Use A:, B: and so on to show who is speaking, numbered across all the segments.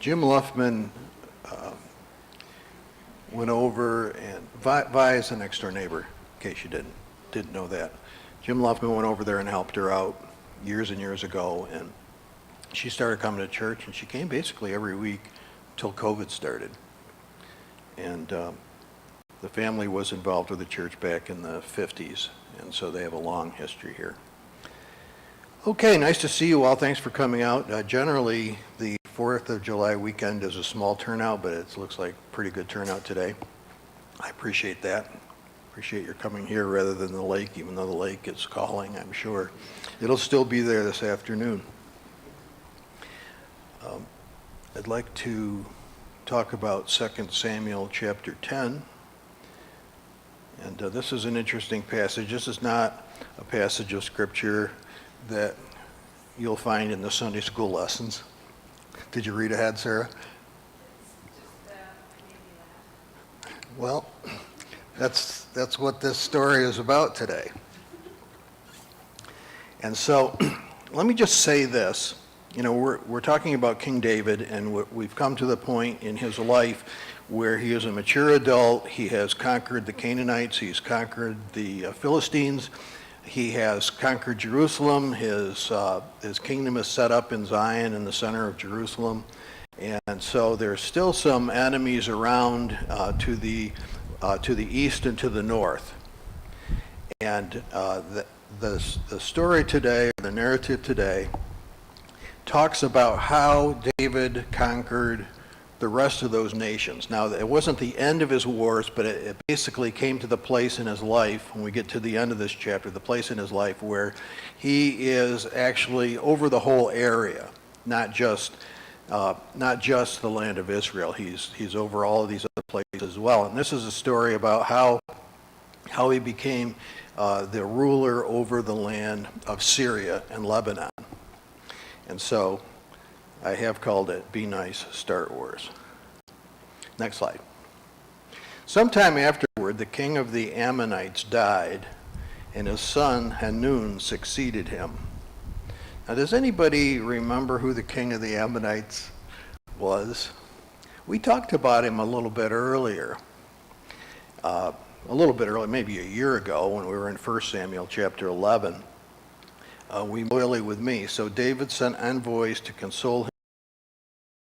A: Jim Luffman went over, and Vi is the next door neighbor, in case you didn't know that. Jim Luffman went over there and helped her out years and years ago, and she started coming to church, and she came basically every week till COVID started. And the family was involved with the church back in the 50s, and so they have a long history here. Okay, nice to see you all. Thanks for coming out. Generally, the 4th of July weekend is a small turnout, but it looks like pretty good turnout today. I appreciate that. Appreciate your coming here rather than the lake, even though the lake is calling, I'm sure. It'll still be there this afternoon. I'd like to talk about 2 Samuel chapter 10. And this is an interesting passage. This is not a passage of scripture that you'll find in the Sunday school lessons. Did you read ahead, Sarah? Well, that's what this story is about today. And so, let me just say this. You know, we're talking about King David, and we've come to the point in his life where he is a mature adult. He has conquered the Canaanites. He's conquered the Philistines. He has conquered Jerusalem. His kingdom is set up in Zion in the center of Jerusalem. And so there's still some enemies around to the east and to the north. And the story today, the narrative today, talks about how David conquered the rest of those nations. Now, it wasn't the end of his wars, but it basically came to the place in his life, when we get to the end of this chapter, the place in his life where he is actually over the whole area, not just the land of Israel. He's over all of these other places as well. And this is a story about how he became the ruler over the land of Syria and Lebanon. And so I have called it Be Nice, Start Wars. Next slide. Sometime afterward, the king of the Ammonites died, and his son Hanun succeeded him. Now, does anybody remember who the king of the Ammonites was? We talked about him a little bit earlier. Maybe a year ago, when we were in 1 Samuel chapter 11. We loyally with me. So David sent envoys to console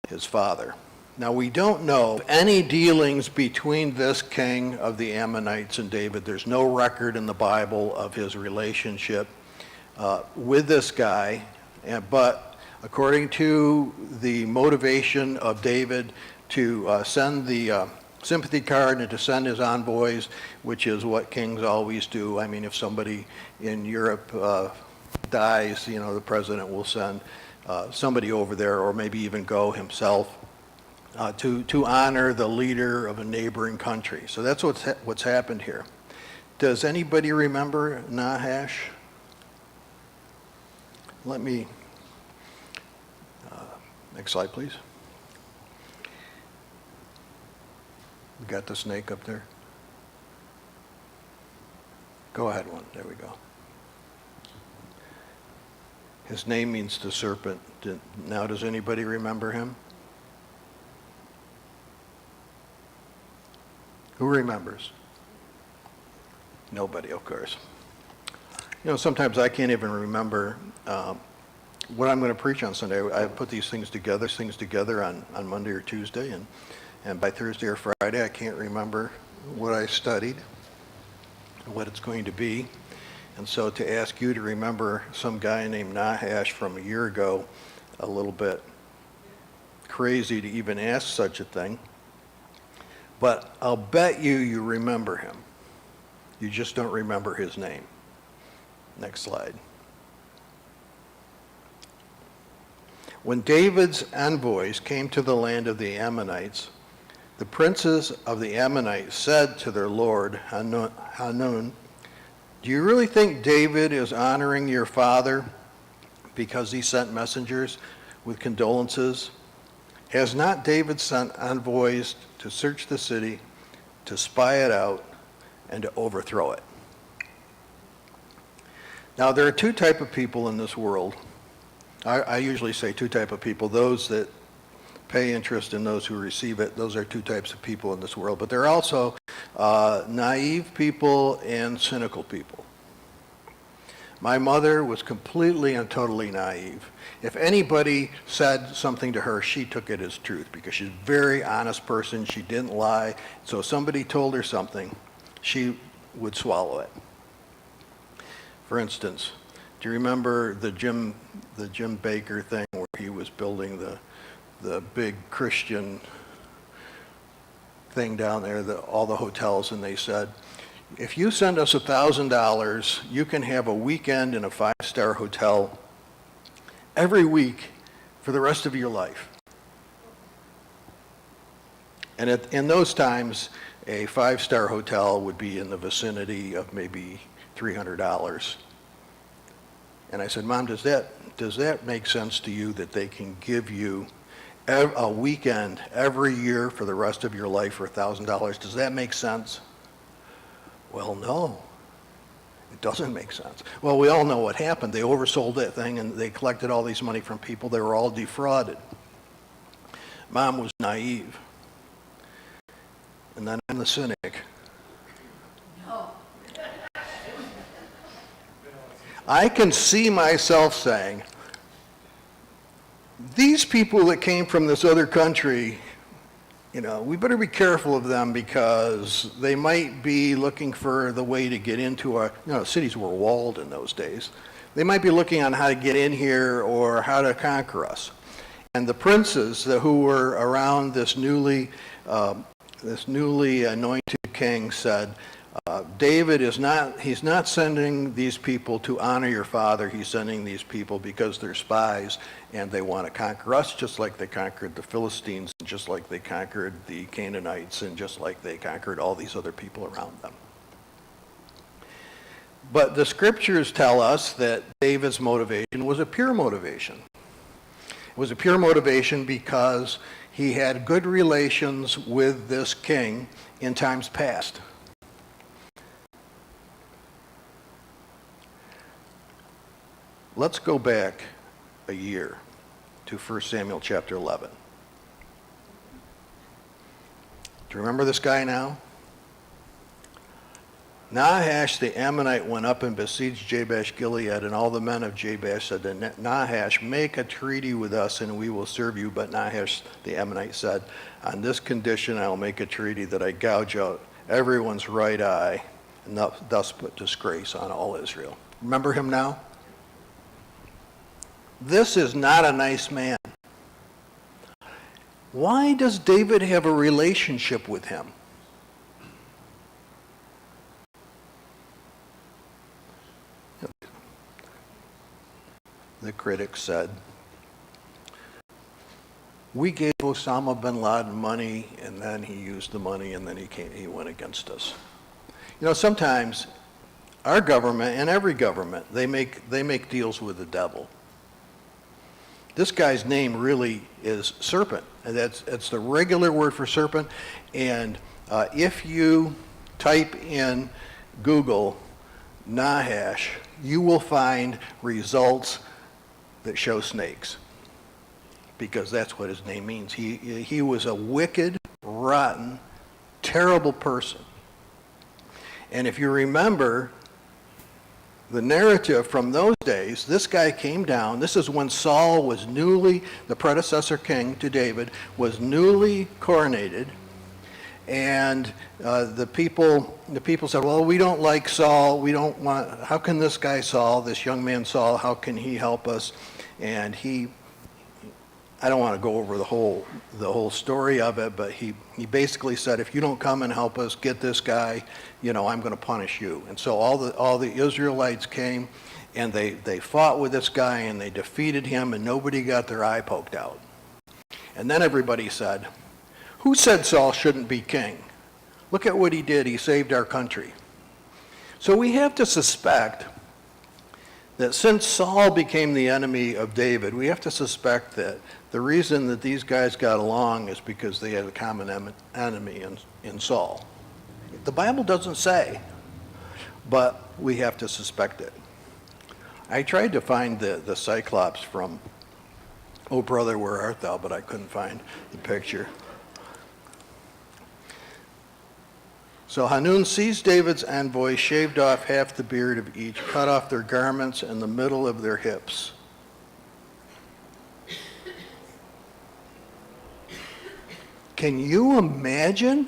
A: his father. Now, we don't know of any dealings between this king of the Ammonites and David. There's no record in the Bible of his relationship with this guy. But according to the motivation of David to send the sympathy card and to send his envoys, which is what kings always do. I mean, if somebody in Europe dies, you know, the president will send somebody over there, or maybe even go himself to honor the leader of a neighboring country. So that's what's happened here. Does anybody remember Nahash? Let me, next slide, please. We got the snake up there. Go ahead one, there we go. His name means the serpent. Now, does anybody remember him? Who remembers? Nobody, of course. You know, sometimes I can't even remember what I'm going to preach on Sunday. I put these things together on Monday or Tuesday, and by Thursday or Friday, I can't remember what I studied, what it's going to be. And so to ask you to remember some guy named Nahash from a year ago, a little bit crazy to even ask such a thing. But I'll bet you remember him. You just don't remember his name. Next slide. When David's envoys came to the land of the Ammonites, the princes of the Ammonites said to their lord Hanun, "Do you really think David is honoring your father because he sent messengers with condolences? Has not David sent envoys to search the city, to spy it out, and to overthrow it?" Now, there are two types of people in this world. I usually say two types of people: those that pay interest and those who receive it. Those are two types of people in this world. But there are also naive people and cynical people. My mother was completely and totally naive. If anybody said something to her, she took it as truth because she's a very honest person. She didn't lie. So if somebody told her something, she would swallow it. For instance, do you remember the Jim Baker thing where he was building the big Christian thing down there, all the hotels, and they said, if you send us $1,000, you can have a weekend in a 5-star hotel every week for the rest of your life. And in those times, a 5-star hotel would be in the vicinity of maybe $300. And I said, Mom, does that make sense to you that they can give you a weekend every year for the rest of your life for $1,000? Does that make sense? Well, no, it doesn't make sense. Well, we all know what happened. They oversold that thing and they collected all these money from people. They were all defrauded. Mom was naive. And then I'm the cynic.
B: No.
A: I can see myself saying, these people that came from this other country, we better be careful of them because they might be looking for the way to get into our, cities were walled in those days. They might be looking on how to get in here or how to conquer us. And the princes who were around this newly anointed king said, David he's not sending these people to honor your father. He's sending these people because they're spies and they want to conquer us just like they conquered the Philistines, just like they conquered the Canaanites, and just like they conquered all these other people around them. But the scriptures tell us that David's motivation was a pure motivation. It was a pure motivation because he had good relations with this king in times past. Let's go back a year to 1 Samuel chapter 11. Do you remember this guy now? Nahash the Ammonite went up and besieged Jabesh Gilead, and all the men of Jabesh said to Nahash, make a treaty with us and we will serve you. But Nahash the Ammonite said, on this condition I will make a treaty that I gouge out everyone's right eye and thus put disgrace on all Israel. Remember him now? This is not a nice man. Why does David have a relationship with him? The critics said, we gave Osama bin Laden money and then he used the money and then he went against us. Sometimes our government and every government, they make deals with the devil. This guy's name really is serpent, and that's the regular word for serpent. And if you type in Google Nahash, you will find results that show snakes, because that's what his name means. He was a wicked, rotten, terrible person. And if you remember the narrative from those days, this guy came down. This is when Saul was the predecessor king to David, was newly coronated. And the people said, well, we don't like Saul. How can this guy Saul, this young man Saul, how can he help us? And I don't want to go over the whole story of it, but he basically said, if you don't come and help us get this guy, I'm going to punish you. And so all the Israelites came and they fought with this guy and they defeated him and nobody got their eye poked out. And then everybody said, who said Saul shouldn't be king? Look at what he did. He saved our country. So we have to suspect that since Saul became the enemy of David, we have to suspect that the reason that these guys got along is because they had a common enemy in Saul. The Bible doesn't say, but we have to suspect it. I tried to find the Cyclops from "Oh, brother, where art thou?" But I couldn't find the picture. So Hanun seized David's envoys, shaved off half the beard of each, cut off their garments and the middle of their hips. Can you imagine?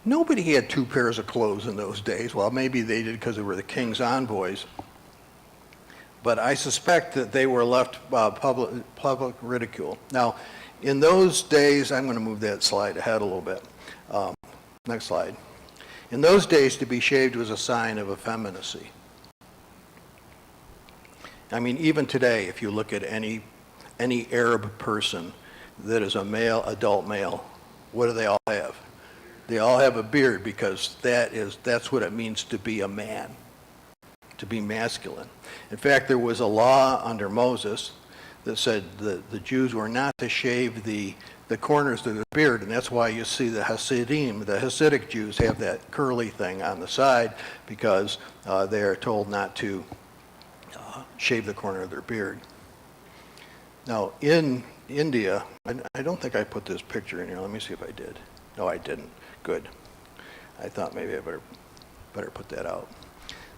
A: Nobody had two pairs of clothes in those days. Well, maybe they did because they were the king's envoys. But I suspect that they were left public ridicule. Now, in those days, I'm going to move that slide ahead a little bit. Next slide. In those days, to be shaved was a sign of effeminacy. I mean, even today, if you look at any Arab person that is a male, adult male, what do they all have? They all have a beard, because that's what it means to be a man, to be masculine. In fact, there was a law under Moses that said the Jews were not to shave the corners of their beard, and that's why you see the Hasidim, the Hasidic Jews, have that curly thing on the side, because they are told not to shave the corner of their beard. Now, in India, I don't think I put this picture in here. Let me see if I did. No, I didn't. Good. I thought maybe I better put that out.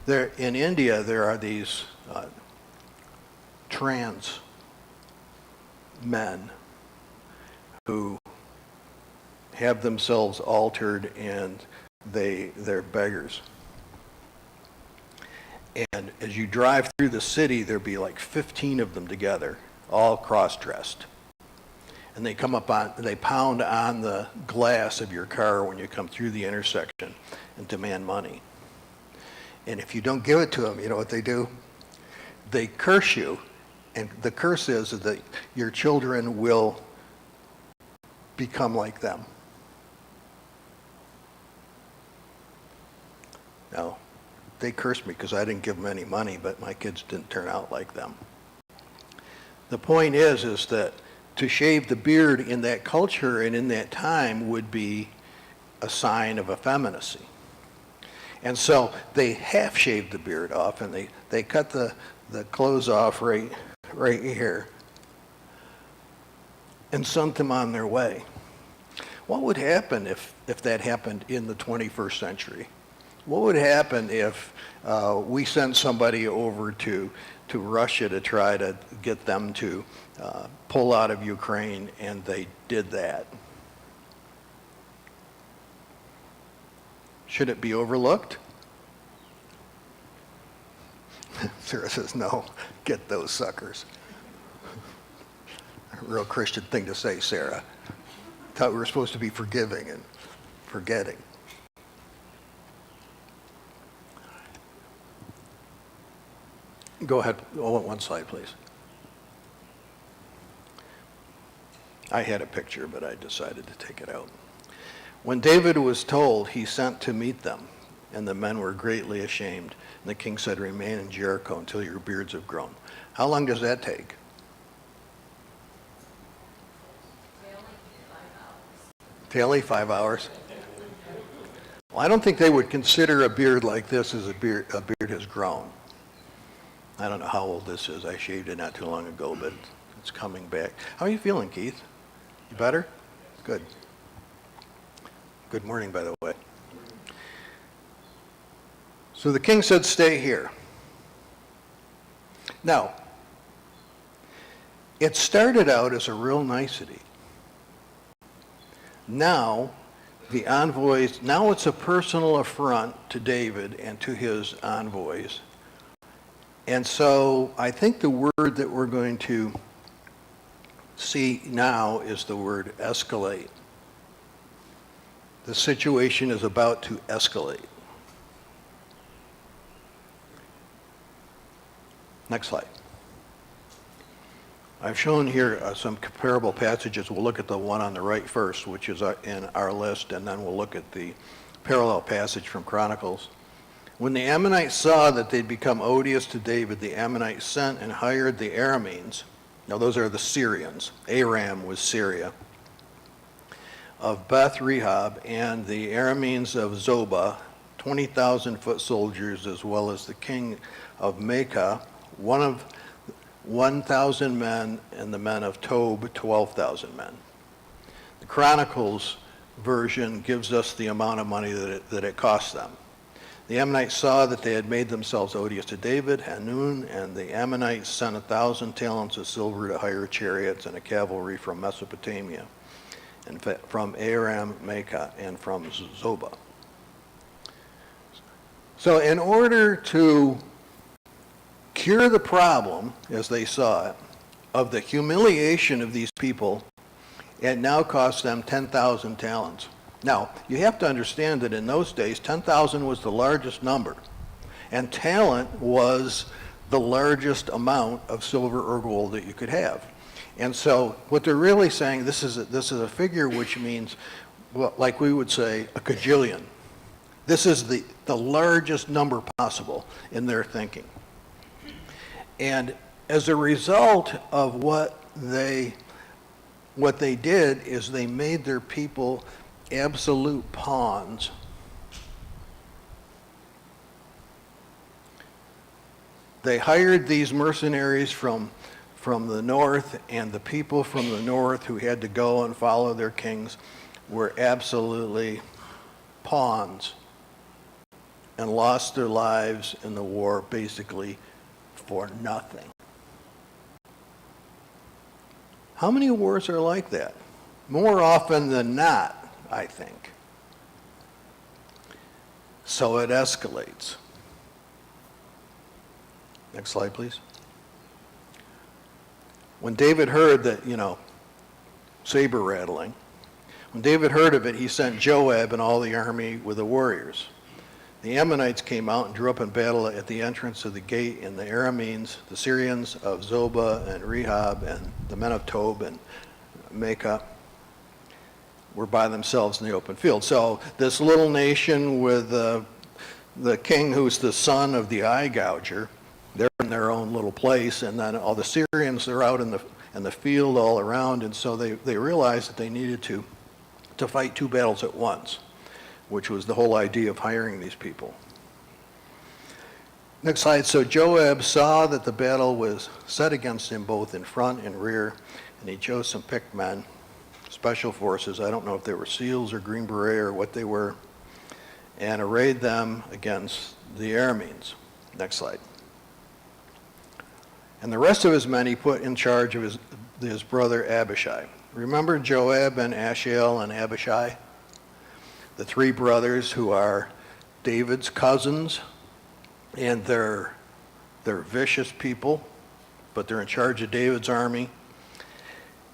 A: There, in India, there are these trans men who have themselves altered, and they're beggars. And as you drive through the city, there'll be like 15 of them together, all cross-dressed. And they pound on the glass of your car when you come through the intersection and demand money. And if you don't give it to them, you know what they do? They curse you. And the curse is that your children will become like them. Now, they cursed me because I didn't give them any money, but my kids didn't turn out like them. The point is that to shave the beard in that culture and in that time would be a sign of effeminacy. And so they half shaved the beard off, and they cut the clothes off right here and sent them on their way. What would happen if that happened in the 21st century? What would happen if we sent somebody over to Russia to try to get them to pull out of Ukraine, and they did that? Should it be overlooked? Sarah says, no, get those suckers. A real Christian thing to say, Sarah. Thought we were supposed to be forgiving and forgetting. Go ahead. Oh, one slide, please. I had a picture, but I decided to take it out. When David was told, he sent to meet them, and the men were greatly ashamed. And the king said, remain in Jericho until your beards have grown. How long does that take? Daily, 5 hours. Well, I don't think they would consider a beard like this as a beard has grown. I don't know how old this is. I shaved it not too long ago, but it's coming back. How are you feeling, Keith? You better? Good. Good morning, by the way. So the king said, stay here. Now, it started out as a real nicety. Now, the envoys, now it's a personal affront to David and to his envoys. And so I think the word that we're going to see now is the word escalate. The situation is about to escalate. Next slide. I've shown here some comparable passages. We'll look at the one on the right first, which is in our list, and then we'll look at the parallel passage from Chronicles. When the Ammonites saw that they'd become odious to David, the Ammonites sent and hired the Arameans. Now those are the Syrians. Aram was Syria. Of Beth Rehob, and the Arameans of Zobah, 20,000 foot soldiers, as well as the king of Maacah, 1,000 men, and the men of Tob, 12,000 men. The Chronicles version gives us the amount of money that it cost them. The Ammonites saw that they had made themselves odious to David, Hanun, and the Ammonites sent 1,000 talents of silver to hire chariots and a cavalry from Mesopotamia, and from Aram, Maacah, and from Zobah. So in order to cure the problem, as they saw it, of the humiliation of these people, it now costs them 10,000 talents. Now, you have to understand that in those days, 10,000 was the largest number, and talent was the largest amount of silver or gold that you could have. And so what they're really saying, this is a figure which means, well, like we would say, a cajillion. This is the largest number possible in their thinking. And as a result of what they did is they made their people absolute pawns. They hired these mercenaries from the north, and the people from the north who had to go and follow their kings were absolutely pawns and lost their lives in the war basically for nothing. How many wars are like that? More often than not, I think. So it escalates. Next slide, please. When David heard that, saber rattling, when David heard of it, he sent Joab and all the army with the warriors. The Ammonites came out and drew up in battle at the entrance of the gate, and the Arameans, the Syrians of Zobah and Rehob, and the men of Tob and Maacah were by themselves in the open field. So this little nation with the king who's the son of the eye gouger, they're in their own little place, and then all the Syrians are out in the field all around, and so they realized that they needed to fight two battles at once, which was the whole idea of hiring these people. Next slide. So Joab saw that the battle was set against him both in front and rear, and he chose some picked men, special forces, I don't know if they were SEALs or Green Beret or what they were, and arrayed them against the Arameans. Next slide. And the rest of his men he put in charge of his brother Abishai. Remember Joab and Asahel and Abishai? The three brothers who are David's cousins, and they're vicious people, but they're in charge of David's army.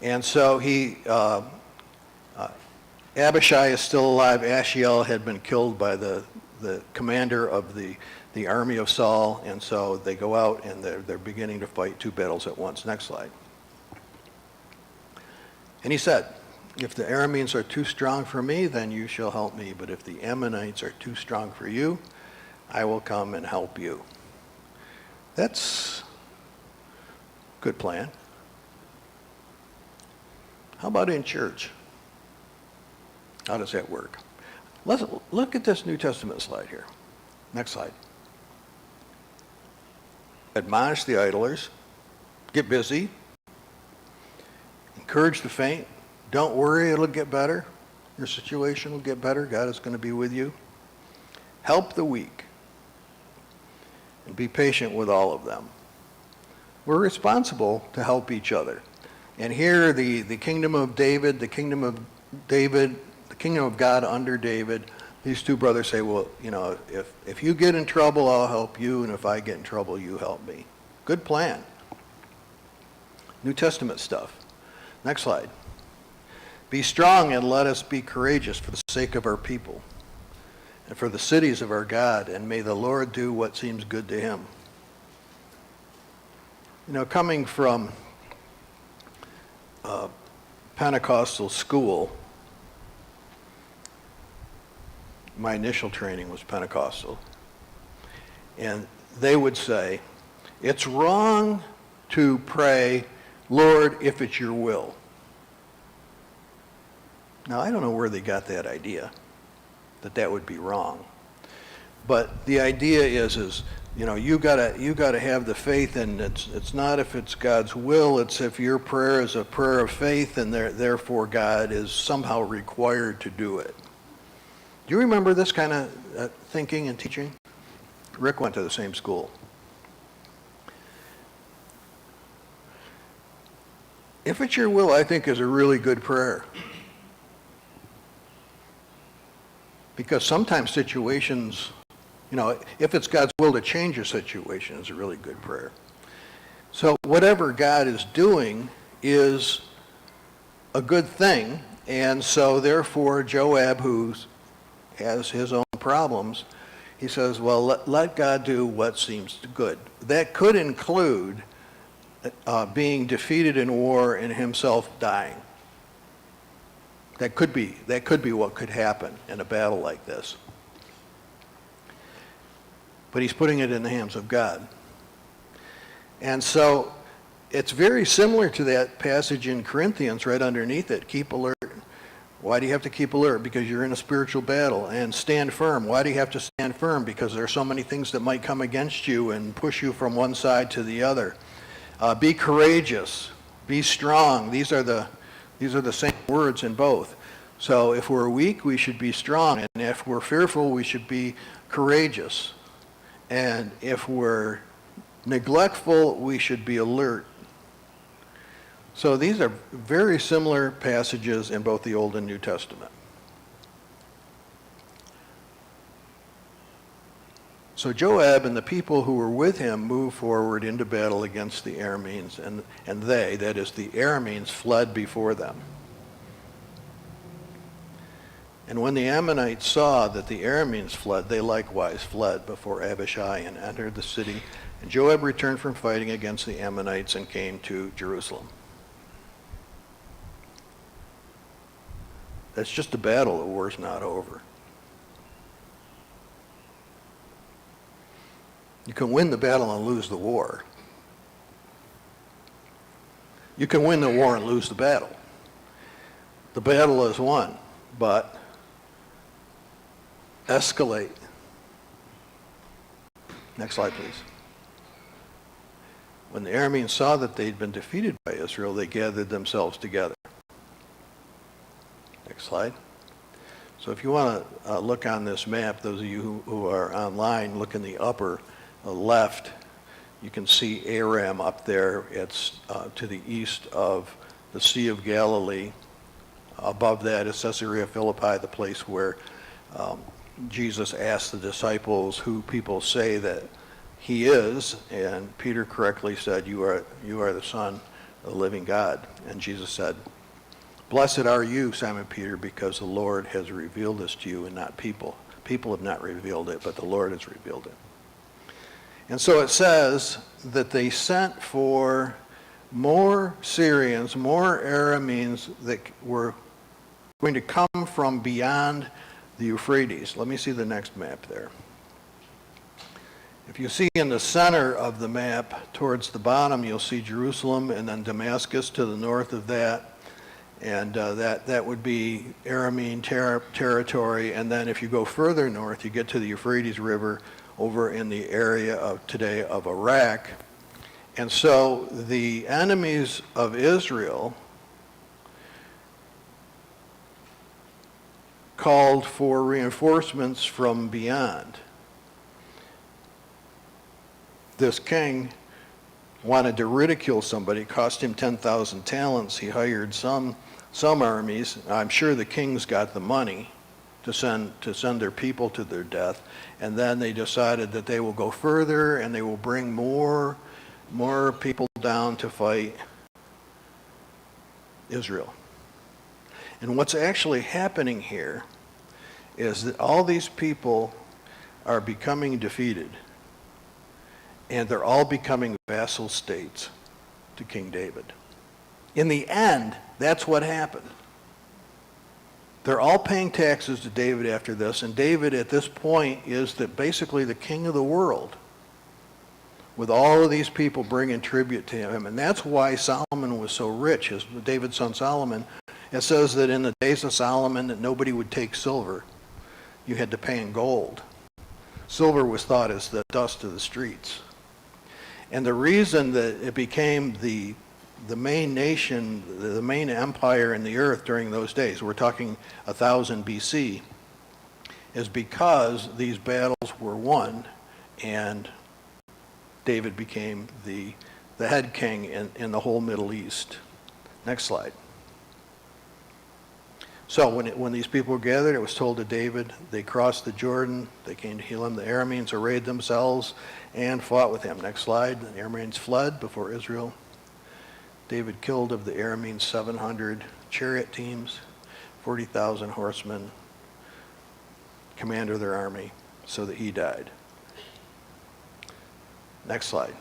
A: And so Abishai is still alive. Asahel had been killed by the commander of the army of Saul, and so they go out and they're beginning to fight two battles at once. Next slide. And he said, if the Arameans are too strong for me, then you shall help me. But if the Ammonites are too strong for you, I will come and help you. That's a good plan. How about in church? How does that work? Let's look at this New Testament slide here. Next slide. Admonish the idlers. Get busy. Encourage the faint. Don't worry, it'll get better. Your situation will get better. God is going to be with you. Help the weak. And be patient with all of them. We're responsible to help each other. And here the kingdom of David, the kingdom of God under David, these two brothers say, well, if you get in trouble, I'll help you, and if I get in trouble, you help me. Good plan. New Testament stuff. Next slide. Be strong and let us be courageous for the sake of our people and for the cities of our God, and may the Lord do what seems good to him. Coming from Pentecostal school, my initial training was Pentecostal, and they would say, it's wrong to pray, Lord, if it's your will. Now, I don't know where they got that idea, that would be wrong. But the idea is you gotta have the faith, and it's not if it's God's will, it's if your prayer is a prayer of faith, and therefore God is somehow required to do it. Do you remember this kind of thinking and teaching? Rick went to the same school. If it's your will, I think is a really good prayer. Because sometimes situations, if it's God's will to change a situation, is a really good prayer. So whatever God is doing is a good thing, and so therefore Joab, who has his own problems, he says, well, let God do what seems good. That could include being defeated in war and himself dying. That could be what could happen in a battle like this. But he's putting it in the hands of God. And so it's very similar to that passage in Corinthians right underneath it. Keep alert. Why do you have to keep alert? Because you're in a spiritual battle. And stand firm. Why do you have to stand firm? Because there are so many things that might come against you and push you from one side to the other. Be courageous. Be strong. These are the same words in both. So if we're weak, we should be strong. And if we're fearful, we should be courageous. And if we're neglectful, we should be alert. So these are very similar passages in both the Old and New Testament. So Joab and the people who were with him moved forward into battle against the Arameans, and they, that is the Arameans, fled before them. And when the Ammonites saw that the Arameans fled, they likewise fled before Abishai and entered the city. And Joab returned from fighting against the Ammonites and came to Jerusalem. That's just a battle. The war's not over. You can win the battle and lose the war. You can win the war and lose the battle. The battle is won, but escalate. Next slide, please. When the Arameans saw that they'd been defeated by Israel, they gathered themselves together. Next slide. So if you want to look on this map, those of you who are online, look in the upper left. You can see Aram up there. It's to the east of the Sea of Galilee. Above that is Caesarea Philippi, the place where Jesus asked the disciples who people say that he is, and Peter correctly said, you are the Son of the living God. And Jesus said, blessed are you, Simon Peter, because the Lord has revealed this to you and not people. People have not revealed it, but the Lord has revealed it. And so it says that they sent for more Syrians, more Arameans that were going to come from beyond the Euphrates. Let me see the next map there. If you see in the center of the map, towards the bottom, you'll see Jerusalem and then Damascus to the north of that. And that would be Aramean territory. And then if you go further north, you get to the Euphrates River over in the area of today of Iraq. And so the enemies of Israel called for reinforcements from beyond. This king wanted to ridicule somebody. It cost him 10,000 talents. He hired some armies. I'm sure the kings got the money to send their people to their death. And then they decided that they will go further and they will bring more people down to fight Israel. And what's actually happening here is that all these people are becoming defeated, and they're all becoming vassal states to King David. In the end, that's what happened. They're all paying taxes to David after this, and David at this point is basically the king of the world, with all of these people bringing tribute to him. And that's why Solomon was so rich, David's son Solomon. It says that in the days of Solomon that nobody would take silver. You had to pay in gold. Silver was thought as the dust of the streets. And the reason that it became the main nation, the main empire in the earth during those days, we're talking 1000 BC, is because these battles were won and David became the head king in the whole Middle East. Next slide. So when these people were gathered, it was told to David, they crossed the Jordan, they came to Helam. The Arameans arrayed themselves and fought with him. Next slide. The Arameans fled before Israel. David killed of the Arameans 700 chariot teams, 40,000 horsemen, commander of their army, so that he died. Next slide.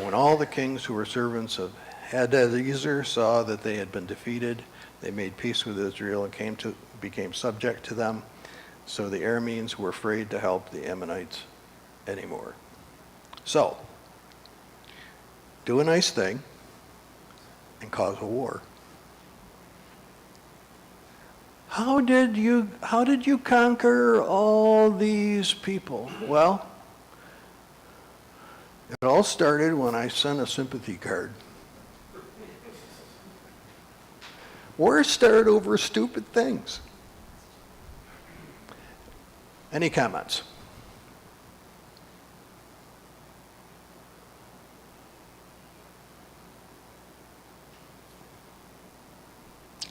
A: When all the kings who were servants of Hadadezer saw that they had been defeated, they made peace with Israel and became subject to them. So the Arameans were afraid to help the Ammonites anymore. So, do a nice thing and cause a war. How did you conquer all these people? Well, it all started when I sent a sympathy card. Wars start over stupid things. Any comments?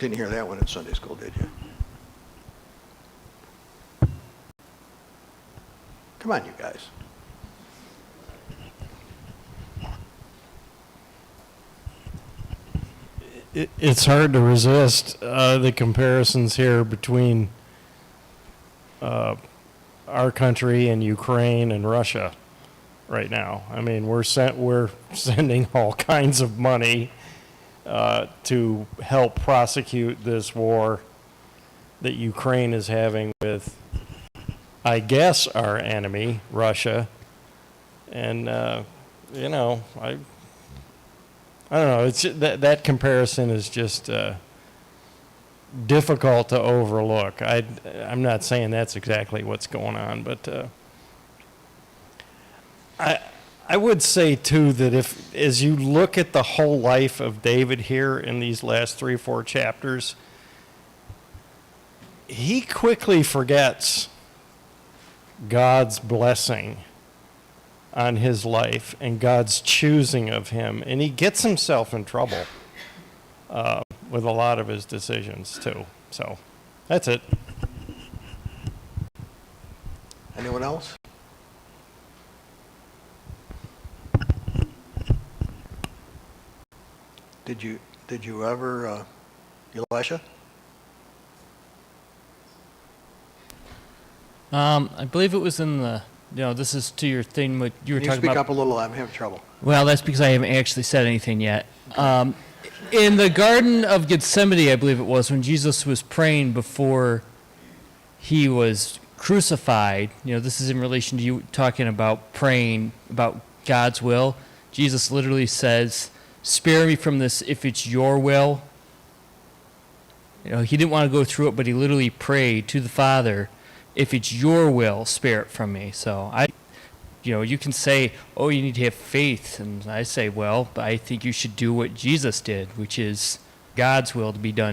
A: Didn't hear that one in Sunday school, did you? Come on, you guys.
C: It's hard to resist the comparisons here between our country and Ukraine and Russia right now. I mean, we're sending all kinds of money to help prosecute this war that Ukraine is having with, I guess, our enemy, Russia. And, you know, I don't know. It's that comparison is just difficult to overlook. I'm not saying that's exactly what's going on, but I would say too that if, as you look at the whole life of David here in these last 3 or 4 chapters, he quickly forgets God's blessing on his life and God's choosing of him, and he gets himself in trouble with a lot of his decisions too. So that's it.
A: Anyone else? Did you ever, Elisha?
D: I believe it was in the, this is to your thing, what you were
A: Can you
D: talking
A: speak
D: about.
A: up a little? I'm having trouble.
D: Well, that's because I haven't actually said anything yet. In the Garden of Gethsemane, I believe it was, when Jesus was praying before he was crucified, this is in relation to you talking about praying about God's will. Jesus literally says, "Spare me from this if it's your will." He didn't want to go through it, but he literally prayed to the Father, "If it's your will, spare it from me." So you can say, "Oh, you need to have faith," and I say, well, I think you should do what Jesus did, which is God's will to be done